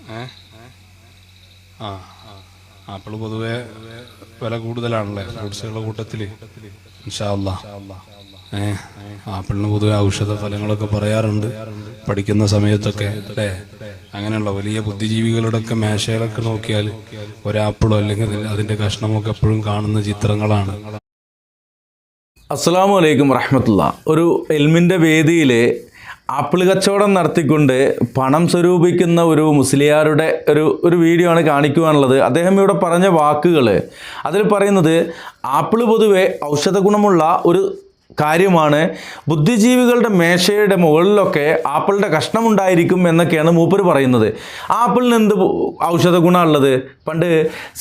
ആ ആപ്പിൾ പൊതുവെ വില കൂടുതലാണല്ലേ ഫ്രൂട്ട്സുകളുടെ കൂട്ടത്തിൽ. ഇൻഷാ അല്ലാഹ് ആപ്പിളിന് പൊതുവെ ഔഷധ ഫലങ്ങളൊക്കെ പറയാറുണ്ട് പഠിക്കുന്ന സമയത്തൊക്കെ അല്ലേ. അങ്ങനെയുള്ള വലിയ ബുദ്ധിജീവികളുടെയൊക്കെ മേശയിലൊക്കെ നോക്കിയാൽ ഒരാപ്പിളോ അല്ലെങ്കിൽ അതിൻ്റെ കഷ്ണമൊക്കെ എപ്പോഴും കാണുന്ന ചിത്രങ്ങളാണ്. അസ്സലാമു അലൈക്കും വറഹ്മത്തുള്ളാഹി. ഒരു എൽമിൻ്റെ വേദിയിൽ ആപ്പിൾ കച്ചവടം നടത്തിക്കൊണ്ട് പണം സ്വരൂപിക്കുന്ന ഒരു മുസ്ലിയാരുടെ ഒരു വീഡിയോ ആണ് കാണിക്കുവാനുള്ളത്. അദ്ദേഹം ഇവിടെ പറഞ്ഞ വാക്കുകൾ, അതിൽ പറയുന്നത് ആപ്പിൾ പൊതുവെ ഔഷധ ഗുണമുള്ള ഒരു കാര്യമാണ്. ബുദ്ധിജീവികളുടെ മേശയുടെ മുകളിലൊക്കെ ആപ്പിളിൻ്റെ കഷ്ണമുണ്ടായിരിക്കും എന്നൊക്കെയാണ് മൂപ്പർ പറയുന്നത്. ആപ്പിളിന് എന്ത് ഔഷധ ഗുണമുള്ളത്? പണ്ട്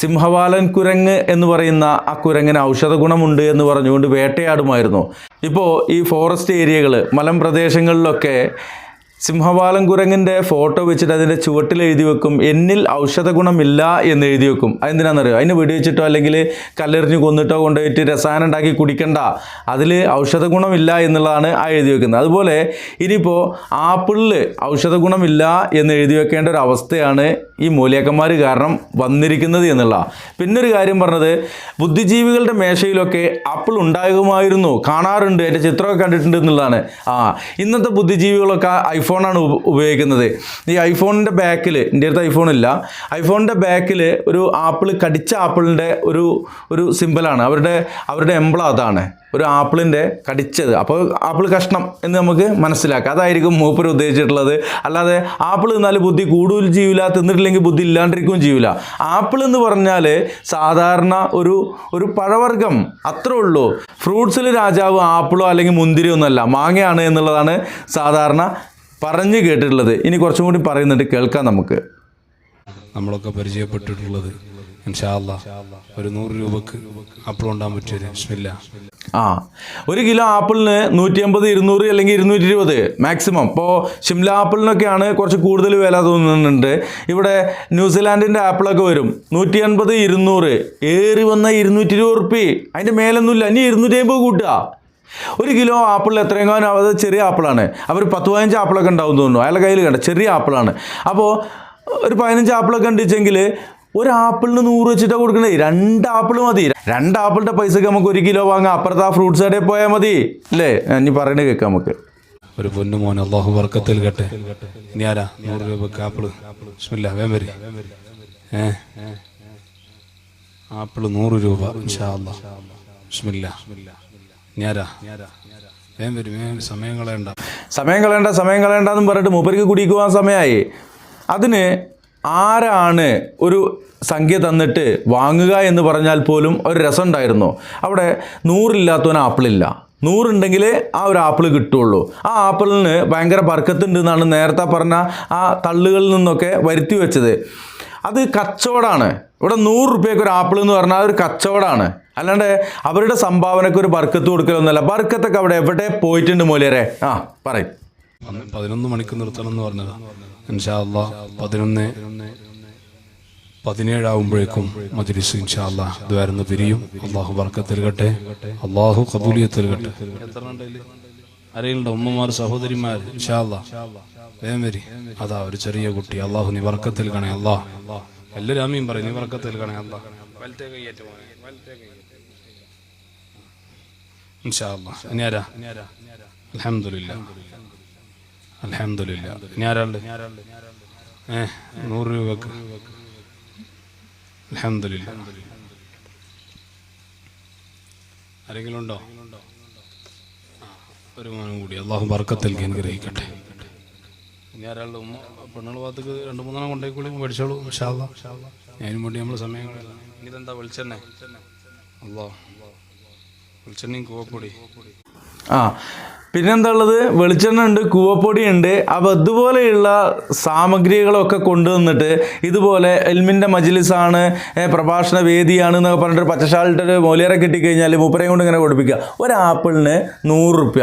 സിംഹവാലൻ കുരങ്ങ് എന്ന് പറയുന്ന ആ കുരങ്ങിന് ഔഷധ ഗുണമുണ്ട് എന്ന് പറഞ്ഞുകൊണ്ട് വേട്ടയാടുമായിരുന്നു. ഇപ്പോൾ ഈ ഫോറസ്റ്റ് ഏരിയകൾ, മലമ്പ്രദേശങ്ങളിലൊക്കെ സിംഹവാലൻ കുരങ്ങിൻ്റെ ഫോട്ടോ വെച്ചിട്ട് അതിൻ്റെ ചുവട്ടിൽ എഴുതി വെക്കും, എന്നിൽ ഔഷധ ഗുണമില്ല എന്ന് എഴുതി വെക്കും. അതെന്തിനാണെന്നറിയോ? അതിന് വെടിവെച്ചിട്ടോ അല്ലെങ്കിൽ കല്ലെറിഞ്ഞ് കൊന്നിട്ടോ കൊണ്ടുപോയിട്ട് രസായനം ഉണ്ടാക്കി കുടിക്കണ്ട, അതിൽ ഔഷധ ഗുണമില്ല എന്നുള്ളതാണ് ആ എഴുതി വെക്കുന്നത്. അതുപോലെ ഇനിയിപ്പോൾ ആപ്പിളിൽ ഔഷധ ഗുണമില്ല എന്ന് എഴുതി വെക്കേണ്ട ഒരു അവസ്ഥയാണ് ഈ മൂല്യാക്കന്മാർ കാരണം വന്നിരിക്കുന്നത് എന്നുള്ള. പിന്നൊരു കാര്യം പറഞ്ഞത്, ബുദ്ധിജീവികളുടെ മേശയിലൊക്കെ ആപ്പിൾ ഉണ്ടാകുമായിരുന്നു, കാണാറുണ്ട്, അതിൻ്റെ ചിത്രമൊക്കെ കണ്ടിട്ടുണ്ട് എന്നുള്ളതാണ്. ഇന്നത്തെ ബുദ്ധിജീവികളൊക്കെ ഐഫോണാണ് ഉപയോഗിക്കുന്നത്. ഈ ഐഫോണിൻ്റെ ബാക്കിൽ, എൻ്റെ അടുത്ത് ഐഫോണില്ല, ഐഫോണിൻ്റെ ബാക്കിൽ ഒരു ആപ്പിൾ, കടിച്ച ആപ്പിളിൻ്റെ ഒരു സിമ്പലാണ്, അവരുടെ എംബ്ലം അതാണ്, ഒരു ആപ്പിളിൻ്റെ കടിച്ചത്. അപ്പോൾ ആപ്പിൾ കഷ്ണം എന്ന് നമുക്ക് മനസ്സിലാക്കാം. അതായിരിക്കും മൂപ്പർ ഉദ്ദേശിച്ചിട്ടുള്ളത്. അല്ലാതെ ആപ്പിൾ തിന്നാൽ ബുദ്ധി കൂടുതൽ ചെയ്യൂല, തിന്നിട്ടില്ലെങ്കിൽ ബുദ്ധി ഇല്ലാണ്ടിരിക്കുകയും ചെയ്യൂല. ആപ്പിൾ എന്ന് പറഞ്ഞാൽ സാധാരണ ഒരു പഴവർഗ്ഗം, അത്രേ ഉള്ളൂ. ഫ്രൂട്ട്സിൽ രാജാവ് ആപ്പിളോ അല്ലെങ്കിൽ മുന്തിരിയോ ഒന്നല്ല, മാങ്ങയാണ് എന്നുള്ളതാണ് സാധാരണ പറഞ്ഞു കേട്ടിട്ടുള്ളത്. ഇനി കുറച്ചും കൂടി പറയുന്നുണ്ട്, കേൾക്കാം നമുക്ക്. നമ്മളൊക്കെ പരിചയപ്പെട്ടിട്ടുള്ളത് ഇൻഷാ അല്ലാഹ് ഒരു 100 രൂപക്ക് ആപ്പിൾ ഉണ്ടാകാൻ പറ്റിയൊരു ബിസ്മില്ലാ. ഒരു കിലോ ആപ്പിളിന് 150, 200 അല്ലെങ്കിൽ 220 മാക്സിമം. ഇപ്പോൾ ഷിംല ആപ്പിളിനൊക്കെയാണ് കുറച്ച് കൂടുതൽ വില തോന്നുന്നുണ്ട്. ഇവിടെ ന്യൂസിലാൻഡിൻ്റെ ആപ്പിളൊക്കെ വരും 180, 200, ഏറി വന്ന 220 ഉറുപ്പ്യ, അതിൻ്റെ മേലൊന്നുമില്ല. ഇനി 250 കൂട്ടുക. ഒരു കിലോ ആപ്പിളിൽ എത്രയെങ്കിലും, അത് ചെറിയ ആപ്പിളാണ്. അവർ 10-15 ആപ്പിളൊക്കെ ഉണ്ടാവും തോന്നുന്നു, അയാളുടെ കയ്യിൽ കണ്ട ചെറിയ ആപ്പിളാണ്. അപ്പോൾ ഒരു 15 ആപ്പിളൊക്കെ ഉണ്ടെങ്കിൽ ഒരു ആപ്പിളിന് 100 വെച്ചിട്ടാണ് കൊടുക്കണേ. 2 ആപ്പിൾ മതി. 2 ആപ്പിളിൻ്റെ പൈസക്ക് നമുക്ക് 1 കിലോ വാങ്ങാം. അപ്പുറത്ത് ആ ഫ്രൂട്ട്സ് കടയിൽ പോയാൽ മതി അല്ലേ? ഇനി പറയുന്നത് കേൾക്കാം നമുക്ക്. ഒരു പൊന്നു മോൻ, അള്ളാഹു ബർക്കത്തിൽ കട്ടെ. ഇനി ആരാ 100 രൂപക്ക് ആപ്പിള്? ബിസ്മില്ലാ, വേഗം വരി. ആപ്പിള് 100 രൂപ ഇൻഷാ അല്ലാഹ്. ബിസ്മില്ലാ. ഇനി ആരാ? വേഗം വരും, സമയം കളയണ്ടെന്ന് പറഞ്ഞിട്ട് മൂപ്പർക്ക് കുടിക്കുവാൻ സമയമായി. അതിന് ആരാണ് ഒരു സംഖ്യ തന്നിട്ട് വാങ്ങുക എന്ന് പറഞ്ഞാൽ പോലും ഒരു രസം ഉണ്ടായിരുന്നു. അവിടെ 100 ഇല്ലാത്തവന് ആപ്പിളില്ല, 100 ഉണ്ടെങ്കിൽ ആ ഒരു ആപ്പിൾ കിട്ടുള്ളൂ. ആ ആപ്പിളിന് ഭയങ്കര ബർക്കത്തുണ്ട് എന്നാണ് നേരത്തെ പറഞ്ഞ ആ തള്ളുകളിൽ നിന്നൊക്കെ വരുത്തി വെച്ചത്. അത് കച്ചവടമാണ്. ഇവിടെ 100 രൂപയ്ക്ക് ഒരു ആപ്പിൾ എന്ന് പറഞ്ഞാൽ അതൊരു കച്ചവടമാണ്. അല്ലാണ്ട് അവരുടെ സംഭാവനയ്ക്ക് ഒരു ബർക്കത്ത് കൊടുക്കലൊന്നുമല്ല. ബർക്കത്തൊക്കെ അവിടെ എവിടെ പോയിട്ടുണ്ട് മൂല്യരെ? പറയും. 11 മണിക്ക് നിർത്തണം എന്ന് പറഞ്ഞത്. ഇൻഷാ അല്ലാഹ് 11:17 ആകുമ്പോഴേക്കും മജ്‌ലിസ് ഇൻഷാ അല്ലാഹ് ദ്വാരന്ന് പിരിയും. അള്ളാഹു ബർക്കത്ത് നൽകട്ടെ, അള്ളാഹു ഖബൂലിയത്ത് നൽകട്ടെ. ആരെങ്കിലും ഉമ്മമാർ, സഹോദരിമാർ ഇൻഷാ അല്ലാഹ് വേഗം വരി. അതാ ഒരു ചെറിയ കുട്ടി. അള്ളാഹു നീ ബർക്കത്ത് നൽകണേ അല്ലാഹ്. എല്ലാവരും ആമീൻ പറയും. നീ ബർക്കത്ത് നൽകണേ അല്ലാഹ്. ഇൻഷാ അല്ലാഹ്. ഇനി ആരാ? അൽഹംദുലില്ലാ. ഇനി ആരാണ്ട്? 100 രൂപക്ക്. അൽഹംദുലില്ലാ. ആരെങ്കിലും ഉണ്ടോ? ഒരു മോനും കൂടി. അള്ളാഹു ബർക്കത്ത് നൽകി അനുഗ്രഹിക്കട്ടെ. ഇനി ആരാളുടെ ഉമ്മ പെണ്ണുള്ള ഭാഗത്തേക്ക് 2-3 കൊണ്ടേക്കൂടി മേടിച്ചോളൂ ഇൻഷാ അല്ലാഹ്. അതിനും വേണ്ടി നമ്മൾ സമയങ്ങളില്ല. ഇതെന്താ വെളിച്ചെണ്ണ? അല്ലാഹ്, വെളിച്ചെണ്ണയും കൂവപ്പൊടി. പിന്നെന്താ ഉള്ളത്? വെളിച്ചെണ്ണ ഉണ്ട്, കൂവപ്പൊടി ഉണ്ട്. അപ്പോൾ ഇതുപോലെയുള്ള സാമഗ്രികളൊക്കെ കൊണ്ടുവന്നിട്ട് ഇതുപോലെ എൽമിൻ്റെ മജ്‌ലിസാണ്, പ്രഭാഷണ വേദിയാണ് എന്നൊക്കെ പറഞ്ഞിട്ട് പച്ചശാലിട്ടൊരു മൂല്യരെ കിട്ടിക്കഴിഞ്ഞാൽ മൂപ്പരെയും കൊണ്ട് ഇങ്ങനെ കൊടുപ്പിക്കുക. ഒരു ആപ്പിളിന് 100 രൂപ.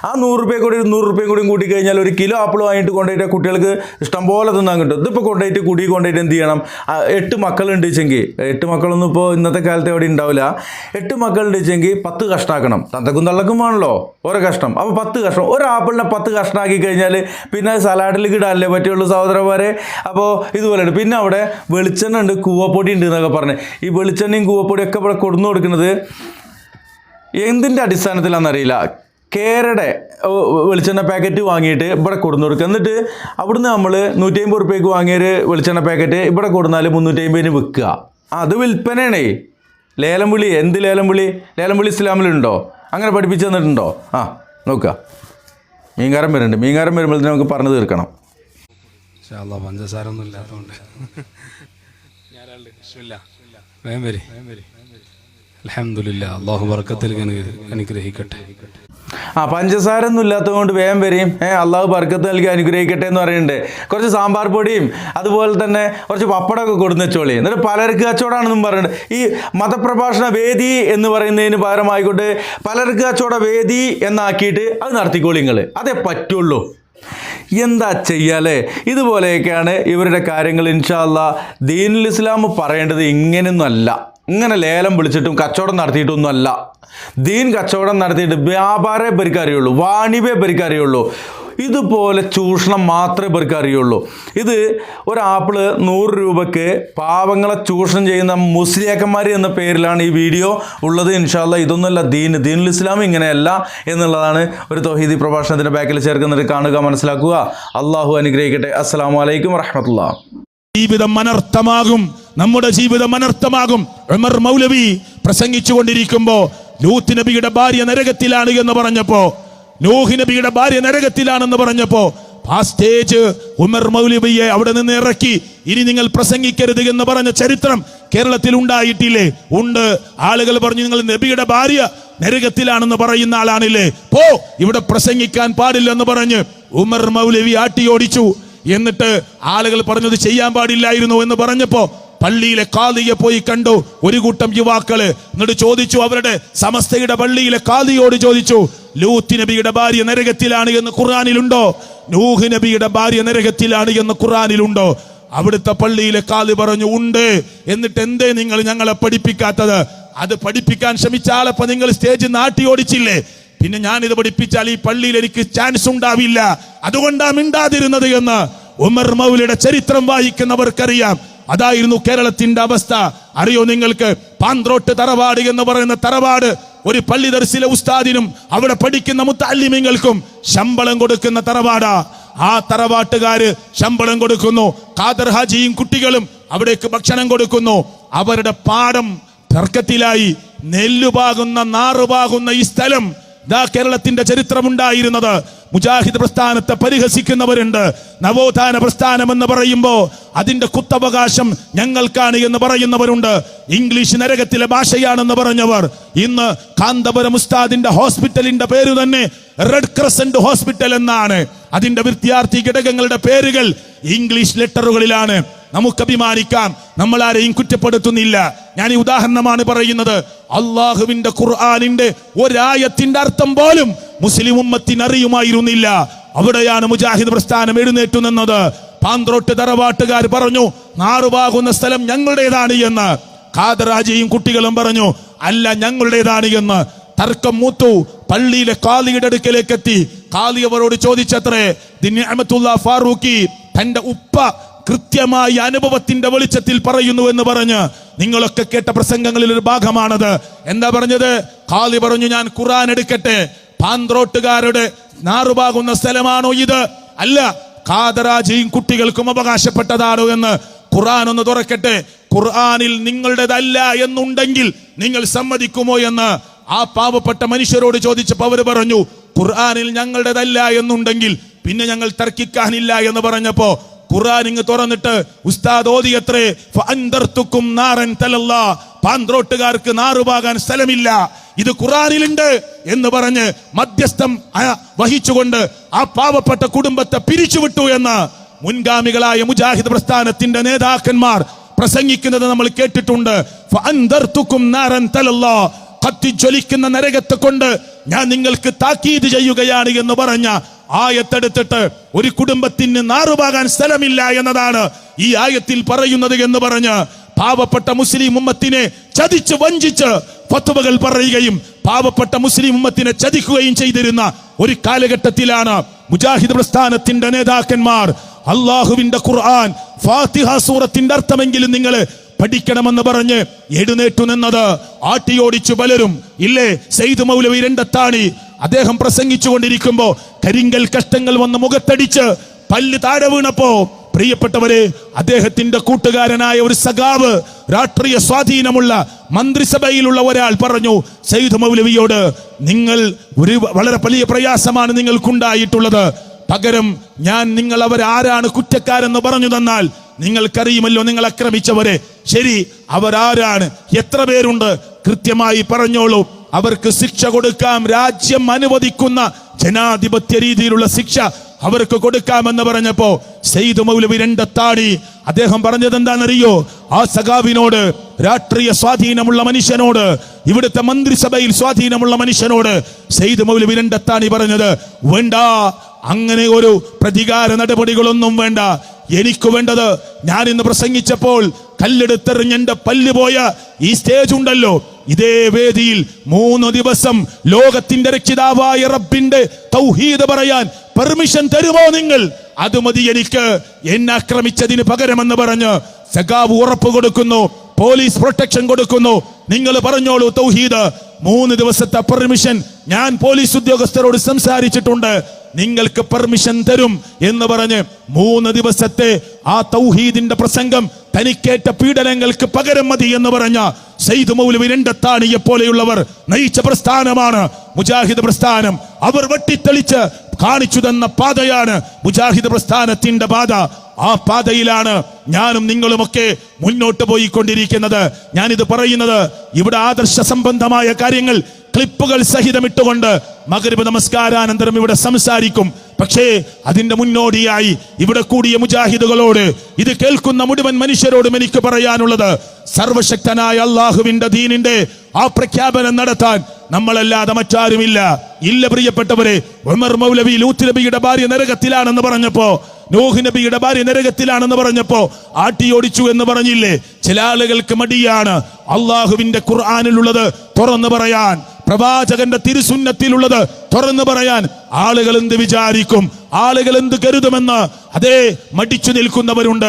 ആ 100 രൂപയെ കൂടി 100 രൂപയും കൂടി കൂട്ടിക്കഴിഞ്ഞാൽ 1 കിലോ ആപ്പിൾ വാങ്ങിയിട്ട് കൊണ്ടുപോയിട്ട് കുട്ടികൾക്ക് ഇഷ്ടം പോലെ തിന്നാൻ കിട്ടും. ഇതിപ്പോൾ കൊണ്ടുപോയിട്ട് കൊണ്ടുപോയിട്ട് എന്ത് ചെയ്യണം? 8 മക്കളുണ്ട് വെച്ചെങ്കിൽ, 8 മക്കളൊന്നും ഇപ്പോൾ ഇന്നത്തെ കാലത്ത് എവിടെ ഉണ്ടാവില്ല. 8 മക്കളുണ്ട് വെച്ചെങ്കിൽ 10 കഷ്ടാക്കണം. തന്തക്കും തള്ളക്കും വേണല്ലോ ഓരോ കഷ്ണം. അപ്പോൾ 10 കഷ്ണം, ഒരു ആപ്പിളിനെ 10 കഷ്ണമാക്കി കഴിഞ്ഞാൽ പിന്നെ സലാഡിൽ ഇടാനല്ലേ പറ്റുള്ളൂ സഹോദരന്മാരെ. അപ്പോൾ ഇതുപോലെയാണ്. പിന്നെ അവിടെ വെളിച്ചെണ്ണ ഉണ്ട്, കൂവപ്പൊടി ഉണ്ട് എന്നൊക്കെ പറഞ്ഞ് ഈ വെളിച്ചെണ്ണയും കൂവപ്പൊടിയും ഒക്കെ ഇവിടെ കൊടുന്നു കൊടുക്കുന്നത് എന്തിൻ്റെ അടിസ്ഥാനത്തിലാണെന്നറിയില്ല. കേരയുടെ വെളിച്ചെണ്ണ പാക്കറ്റ് വാങ്ങിയിട്ട് ഇവിടെ കൊടുന്നു കൊടുക്കുക. എന്നിട്ട് അവിടുന്ന് നമ്മൾ 150 റുപ്യക്ക് വാങ്ങിയൊരു വെളിച്ചെണ്ണ പാക്കറ്റ് ഇവിടെ കൊടുന്നാൽ 350 വിൽക്കുക. അത് വിൽപ്പനയാണേ. ലേലം വിളി. എന്ത് ലേലം വിളി? ലേലം വിളി ഇസ്ലാമിലുണ്ടോ? അങ്ങനെ പഠിപ്പിച്ചു തന്നിട്ടുണ്ടോ? ആ നോക്കുക. മീൻകാരൻ വരുന്നുണ്ട്. മീൻകാരൻ വരുമ്പോഴത്തേന് നമുക്ക് പറഞ്ഞു തീർക്കണം. പഞ്ചസാര ഒന്നും ഇല്ലാത്തതുകൊണ്ട് വേഗം വരി. അൽഹംദുലില്ലാ, അല്ലാഹു ബർക്കത്തിൽ അനുഗ്രഹിക്കട്ടെ. പഞ്ചസാര ഒന്നും ഇല്ലാത്തത് കൊണ്ട് വേഗം വരെയും അള്ളാഹു ബർക്കത്ത് നൽകി അനുഗ്രഹിക്കട്ടെ എന്ന് പറയുന്നുണ്ട്. കുറച്ച് സാമ്പാർ പൊടിയും അതുപോലെ തന്നെ കുറച്ച് പപ്പടമൊക്കെ കൊടുന്ന് വെച്ചോളി. എന്നിട്ട് പലർക്ക് കച്ചവടമാണെന്നും പറയുന്നുണ്ട്. ഈ മതപ്രഭാഷണ വേദി എന്ന് പറയുന്നതിന് പകരമായിക്കൊണ്ട് പലർക്ക് കച്ചവട വേദി എന്നാക്കിയിട്ട് അത് നടത്തിക്കോളി നിങ്ങൾ. അതേ പറ്റുള്ളൂ. എന്താ ചെയ്യാലേ? ഇതുപോലെയൊക്കെയാണ് ഇവരുടെ കാര്യങ്ങൾ. ഇൻഷാ അല്ലാഹ് ദീനുൽ ഇസ്ലാം പറയേണ്ടത് ഇങ്ങനെയൊന്നുമല്ല. ഇങ്ങനെ ലേലം വിളിച്ചിട്ടും കച്ചവടം നടത്തിയിട്ടൊന്നും അല്ല. ദീൻ കച്ചവടം നടത്തിയിട്ട് വ്യാപാരമേ ഇവർക്ക് അറിയുള്ളൂ, വാണിഭ്യമേ ഇവർക്ക് അറിയുള്ളൂ. ഇതുപോലെ ചൂഷണം മാത്രമേ ഇവർക്ക് അറിയുള്ളൂ. ഇത് ഒരു ആപ്പിള് 100 രൂപയ്ക്ക് പാവങ്ങളെ ചൂഷണം ചെയ്യുന്ന മുസ്ലിയാക്കന്മാർ എന്ന പേരിലാണ് ഈ വീഡിയോ ഉള്ളത്. ഇൻഷാ അല്ലാഹ് ഇതൊന്നുമല്ല ദീനുൽ ഇസ്ലാം ഇങ്ങനെയല്ല എന്നുള്ളതാണ് ഒരു തൗഹീദി പ്രഭാഷണത്തിൻ്റെ ബാക്കിൽ ചേർക്കുന്നത്. കാണുക, മനസ്സിലാക്കുക. അള്ളാഹു അനുഗ്രഹിക്കട്ടെ. അസ്സലാമു അലൈക്കും വറഹ്മത്തുള്ളാഹി. ജീവിതം അനർത്ഥമാകും, നമ്മുടെ ജീവിതം അനർത്ഥമാകും. ഉമർ മൗലവി പ്രസംഗിച്ചു കൊണ്ടിരിക്കുമ്പോ ലൂത്ത് നബിയുടെ ഭാര്യ നരകത്തിലാണ് എന്ന് പറഞ്ഞപ്പോ, നൂഹ് നബിയുടെ ഭാര്യ നരകത്തിലാണെന്ന് പറഞ്ഞപ്പോ ആ സ്റ്റേജ് ഉമർ മൗലവിയെ അവിടെ നിന്ന് ഇറക്കി. ഇനി നിങ്ങൾ പ്രസംഗിക്കരുത് എന്ന് പറഞ്ഞ ചരിത്രം കേരളത്തിൽ ഉണ്ടായിട്ടില്ലേ? ഉണ്ട്. ആളുകൾ പറഞ്ഞു നിങ്ങൾ നബിയുടെ ഭാര്യ നരകത്തിലാണെന്ന് പറയുന്ന ആളാണില്ലേ, പോ, ഇവിടെ പ്രസംഗിക്കാൻ പാടില്ലെന്ന് പറഞ്ഞ് ഉമർ മൗലവി ആട്ടിയോടിച്ചു. എന്നിട്ട് ആളുകൾ പറഞ്ഞത് ചെയ്യാൻ പാടില്ലായിരുന്നു എന്ന് പറഞ്ഞപ്പോ പള്ളിയിലെ ഖാദിയെ പോയി കണ്ടു ഒരു കൂട്ടം യുവാക്കള്. എന്നിട്ട് ചോദിച്ചു, അവരുടെ സമസ്തയുടെ പള്ളിയിലെ ഖാദിയോട് ചോദിച്ചു, ലൂത്ത് നബിയുടെ ഭാര്യ നരകത്തിലാണ് എന്ന് ഖുർആനിലുണ്ടോ? നൂഹ് നബിയുടെ ഭാര്യ നരകത്തിലാണ് എന്ന് ഖുർആനിലുണ്ടോ? അവിടുത്തെ പള്ളിയിലെ ഖാദി പറഞ്ഞു, ഉണ്ട്. എന്നിട്ട് എന്തേ നിങ്ങൾ ഞങ്ങളെ പഠിപ്പിക്കാത്തത്? അത് പഠിപ്പിക്കാൻ ശ്രമിച്ച ആളെപ്പോ നിങ്ങൾ സ്റ്റേജിൽ നാട്ടി ഓടിച്ചില്ലേ? പിന്നെ ഞാനിത് പഠിപ്പിച്ചാൽ ഈ പള്ളിയിൽ എനിക്ക് ചാൻസ് ഉണ്ടാവില്ല, അതുകൊണ്ടാണ് മിണ്ടാതിരുന്നത് എന്ന് ഉമർ മൗലയുടെ ചരിത്രം വായിക്കുന്നവർക്കറിയാം. അതായിരുന്നു കേരളത്തിന്റെ അവസ്ഥ. അറിയോ നിങ്ങൾക്ക്? പാന്ത്രോട്ട് തറവാട് എന്ന് പറയുന്ന തറവാട് ഒരു പള്ളി ദർസിലെ ഉസ്താദിനും അവിടെ പഠിക്കുന്ന മുത്തഅല്ലിമീങ്ങൾക്കും ശമ്പളം കൊടുക്കുന്ന തറവാടാ. ആ തറവാട്ടുകാര് ശമ്പളം കൊടുക്കുന്നു, ഖാദർ ഹാജിയും കുട്ടികളും അവിടേക്ക് ഭക്ഷണം കൊടുക്കുന്നു. അവരുടെ പാടം തർക്കത്തിലായി. നെല്ലുപാകുന്ന നാറുപാകുന്ന ഈ സ്ഥലം, ഇതാ കേരളത്തിന്റെ ചരിത്രമുണ്ടായിരുന്നത്. മുജാഹിദ് പ്രസ്ഥാനത്തെ പരിഹസിക്കുന്നവരുണ്ട്. നവോത്ഥാന പ്രസ്ഥാനം എന്ന് പറയുമ്പോ അതിന്റെ കുത്തവകാശം ഞങ്ങൾക്കാണ് എന്ന് പറയുന്നവരുണ്ട്. ഇംഗ്ലീഷ് നരകത്തിലെ ഭാഷയാണെന്ന് പറഞ്ഞവർ ഇന്ന് കാന്തപുരം ഉസ്താദിന്റെ ഹോസ്പിറ്റലിന്റെ പേര് തന്നെ റെഡ് ക്രസന്റ് ഹോസ്പിറ്റൽ എന്നാണ്. അതിന്റെ വിദ്യാർത്ഥി ഘടകങ്ങളുടെ പേരുകൾ ഇംഗ്ലീഷ് ലെറ്ററുകളിലാണ്. നമുക്ക് അഭിമാനിക്കാം, നമ്മൾ ആരെയും കുറ്റപ്പെടുത്തുന്നില്ല. ഞാൻ ഈ ഉദാഹരണമാണ് പറയുന്നത്. അള്ളാഹുവിന്റെ ഖുർആനിന്റെ ഒരായത്തിന്റെ അർത്ഥം പോലും മുസ്ലിം ഉമ്മത്തിന് അറിയുമായിരുന്നില്ല. അവിടെയാണ് മുജാഹിദ് പ്രസ്ഥാനം എഴുന്നേറ്റു നിന്നത്. പാന്ത്രോട്ട് തറവാട്ടുകാർ പറഞ്ഞു, നാറുപാകുന്ന സ്ഥലം ഞങ്ങളുടേതാണ് എന്ന്. ഖാദർ ഹാജിയും കുട്ടികളും പറഞ്ഞു, അല്ല, ഞങ്ങളുടേതാണ് എന്ന്. തർക്കം മൂത്തു. പള്ളിയിലെ ഖാദിയുടെ അടുക്കലേക്ക് എത്തി. ഖാദി അവരോട് ചോദിച്ചത്രേ, ദിനിഅമത്തുല്ലാ ഫാറൂഖി തന്റെ ഉപ്പ കൃത്യമായി അനുഭവത്തിന്റെ വെളിച്ചത്തിൽ പറയുന്നു എന്ന് പറഞ്ഞ് നിങ്ങളൊക്കെ കേട്ട പ്രസംഗങ്ങളിൽ ഒരു ഭാഗമാണത്. എന്താ പറഞ്ഞത്? ഖാദി പറഞ്ഞു, ഞാൻ ഖുർആൻ എടുക്കട്ടെ, പാന്ത്രോട്ടുകാരുടെ നാറുപാകുന്ന സ്ഥലമാണോ ഇത്? അല്ല, ഖാദറാജിയും കുട്ടികൾക്കും അവകാശപ്പെട്ടതാണോ എന്ന് ഖുർആൻ ഒന്ന് തുറക്കട്ടെ. ഖുർആനിൽ നിങ്ങളുടേതല്ല എന്നുണ്ടെങ്കിൽ നിങ്ങൾ സമ്മതിക്കുമോ എന്ന് ആ പാവപ്പെട്ട മനുഷ്യരോട് ചോദിച്ചപ്പോൾ അവർ പറഞ്ഞു, ഖുർആനിൽ ഞങ്ങളുടേതല്ല എന്നുണ്ടെങ്കിൽ പിന്നെ ഞങ്ങൾ തർക്കിക്കാനില്ല എന്ന് പറഞ്ഞപ്പോ ഖുർആൻ ഇങ്ങ് തുറന്നിട്ട് ഉസ്താദ് ഓതിയത്രേ, ഫഅൻദർതുക്കും നാറൻ തലല്ലാ, പാന്ത്രോട്ടുകാർക്ക് നാറുപാകാൻ സ്ഥലമില്ല, ഇത് ഖുർആനിലുണ്ട് എന്ന് പറഞ്ഞ് മധ്യസ്ഥം വഹിച്ചുകൊണ്ട് ആ പാവപ്പെട്ട കുടുംബത്തെ പിരിച്ചുവിട്ടു എന്ന് മുൻഗാമികളായ മുജാഹിദ് പ്രസ്ഥാനത്തിന്റെ നേതാക്കന്മാർ പ്രസംഗിക്കുന്നത് നമ്മൾ കേട്ടിട്ടുണ്ട്. ഫഅൻദർതുക്കും നാറൻ തലല്ലാ, കത്തിജ്വലിക്കുന്ന നരകത്തെ കൊണ്ട് ഞാൻ നിങ്ങൾക്ക് താക്കീത് ചെയ്യുകയാണ് എന്ന് പറഞ്ഞ ആയത്തെടുത്തിട്ട് ഒരു കുടുംബത്തിന് നാറുപാകാൻ സ്ഥലമില്ല എന്നതാണ് ഈ ആയത്തിൽ പറയുന്നത് എന്ന് പറഞ്ഞ് പാവപ്പെട്ട മുസ്ലിം ഉമ്മത്തിനെ ചതിച്ച് വഞ്ചിച്ച് ഫത്വകൾ പറയുകയും പാവപ്പെട്ട മുസ്ലിം ഉമ്മത്തിനെ ചതിക്കുകയും ചെയ്തിരുന്ന ഒരു കാലഘട്ടത്തിലാണ് മുജാഹിദ് പ്രസ്ഥാനത്തിന്റെ നേതാക്കന്മാർ അള്ളാഹുവിന്റെ ഖുർആൻ ഫാത്തിഹ സൂറത്തിന്റെ അർത്ഥമെങ്കിലും നിങ്ങൾ പഠിക്കണമെന്ന് പറഞ്ഞ് എഴുന്നേറ്റു നിന്നത് ആട്ടിയോടിച്ചു പലരും ഇല്ലേ. സയ്യിദ് മൗലവി രണ്ടത്താണി അദ്ദേഹം പ്രസംഗിച്ചു കൊണ്ടിരിക്കുമ്പോ കരിങ്കൽ കഷ്ടങ്ങൾ വന്ന് മുഖത്തടിച്ച് പല്ല് താഴെ വീണപ്പോ പ്രിയപ്പെട്ടവരെ അദ്ദേഹത്തിന്റെ കൂട്ടുകാരനായ ഒരു സഖാവ്, രാഷ്ട്രീയ സ്വാധീനമുള്ള മന്ത്രിസഭയിലുള്ള ഒരാൾ പറഞ്ഞു സയ്യിദ് മൗലവിയോട്, നിങ്ങൾ ഒരു വളരെ വലിയ പ്രയാസമാണ് നിങ്ങൾക്കുണ്ടായിട്ടുള്ളത്, പകരം ഞാൻ നിങ്ങൾ അവരാരാണ് കുറ്റക്കാരെന്ന് പറഞ്ഞു തന്നാൽ നിങ്ങൾക്കറിയുമല്ലോ നിങ്ങൾ ആക്രമിച്ചവരെ. ശരി, അവരാരാണ്, എത്ര പേരുണ്ട്, കൃത്യമായി പറഞ്ഞോളൂ, അവർക്ക് ശിക്ഷ കൊടുക്കാം, രാജ്യം അനുവദിക്കുന്ന ജനാധിപത്യ രീതിയിലുള്ള ശിക്ഷ അവർക്ക് കൊടുക്കാമെന്ന് പറഞ്ഞപ്പോ സയ്യിദ് മൗലവി രണ്ടത്താണി അദ്ദേഹം പറഞ്ഞത് എന്താണെന്നറിയോ? ആ സഖാവിനോട്, രാഷ്ട്രീയ സ്വാധീനമുള്ള മനുഷ്യനോട്, ഇവിടുത്തെ മന്ത്രിസഭയിൽ സ്വാധീനമുള്ള മനുഷ്യനോട് സയ്യിദ് മൗലവി രണ്ടത്താണി പറഞ്ഞത്, വേണ്ട, അങ്ങനെ ഒരു പ്രതികാര നടപടികളൊന്നും വേണ്ട. എനിക്ക് വേണ്ടത്, ഞാൻ ഇന്ന് പ്രസംഗിച്ചപ്പോൾ കല്ലെടുത്തെറിഞ്ഞ് എന്റെ പല്ല് പോയ ഈ സ്റ്റേജ് ഉണ്ടല്ലോ, ഇതേ വേദിയിൽ 3 ദിവസം ലോകത്തിന്റെ രക്ഷിതാവായ റബ്ബിന്റെ തൗഹീദ് പറയാൻ പെർമിഷൻ തരുമോ നിങ്ങൾ? അത് മതി എനിക്ക്, എന്നെ ആക്രമിച്ചതിന് പകരമെന്ന് പറഞ്ഞ് സഖാവ് ഉറപ്പ് കൊടുക്കുന്നു, പോലീസ് പ്രൊട്ടക്ഷൻ കൊടുക്കുന്നു. നിങ്ങൾ പറഞ്ഞോളൂ തൗഹീദ്, 3 ദിവസത്തെ പെർമിഷൻ ഞാൻ പോലീസ് ഉദ്യോഗസ്ഥരോട് സംസാരിച്ചിട്ടുണ്ട്, നിങ്ങൾക്ക് പെർമിഷൻ തരും എന്ന് പറഞ്ഞ് 3 ദിവസത്തെ ആ തൗഹീദിന്റെ പ്രസംഗം തനിക്കേറ്റ പീഡനങ്ങൾക്ക് പകരം മതി എന്ന് പറഞ്ഞ സയ്യിദ് മൗലവി രണ്ടത്താണിയെ പോലെയുള്ളവർ നയിച്ച പ്രസ്ഥാനമാണ് മുജാഹിദ് പ്രസ്ഥാനം. അവർ വെട്ടിത്തെളിച്ച് കാണിച്ചു തന്ന പാതയാണ് മുജാഹിദ് പ്രസ്ഥാനത്തിന്റെ പാത. ആ പാതയിലാണ് ഞാനും നിങ്ങളുമൊക്കെ മുന്നോട്ട് പോയിക്കൊണ്ടിരിക്കുന്നത്. ഞാനിത് പറയുന്നത് ഇവിടെ ആദർശ സംബന്ധമായ കാര്യങ്ങൾ ക്ലിപ്പുകൾ സഹിതം ഇട്ടുകൊണ്ട് മഗ്രിബ് നമസ്കാരാനന്തരം ഇവിടെ സംസാരിക്കും. പക്ഷേ അതിന്റെ മുന്നോടിയായി ഇവിടെ കൂടിയ മുജാഹിദുകളോട്, ഇത് കേൾക്കുന്ന മുഴുവൻ മനുഷ്യരോടും എനിക്ക് പറയാനുള്ളത്, സർവശക്തനായ അള്ളാഹുവിന്റെ ദീനിന്റെ ആ പ്രഖ്യാപനം നടത്താൻ നമ്മളല്ലാതെ മറ്റാരുമില്ല. ഇല്ല പ്രിയപ്പെട്ടവരെ, ഉമർ മൗലവി ലൂത്ത് നബിയുടെ ഭാര്യ നരകത്തിലാണെന്ന് പറഞ്ഞപ്പോ, നൂഹ് നബിയുടെ ഭാര്യ നരകത്തിലാണെന്ന് പറഞ്ഞപ്പോ ആട്ടിയോടിച്ചു എന്ന് പറഞ്ഞില്ലേ? ചില ആളുകൾക്ക് മടിയാണ് അള്ളാഹുവിന്റെ ഖുർആനിലുള്ളത് തുറന്നു പറയാൻ, പ്രവാചകന്റെ തിരുസുന്നത്തിലുള്ളത് തുറന്നു പറയാൻ. ആളുകൾ എന്ത് വിചാരിക്കും, ആളുകൾ എന്ത് കരുതുമെന്ന് അതേ മടിച്ചു നിൽക്കുന്നവരുണ്ട്.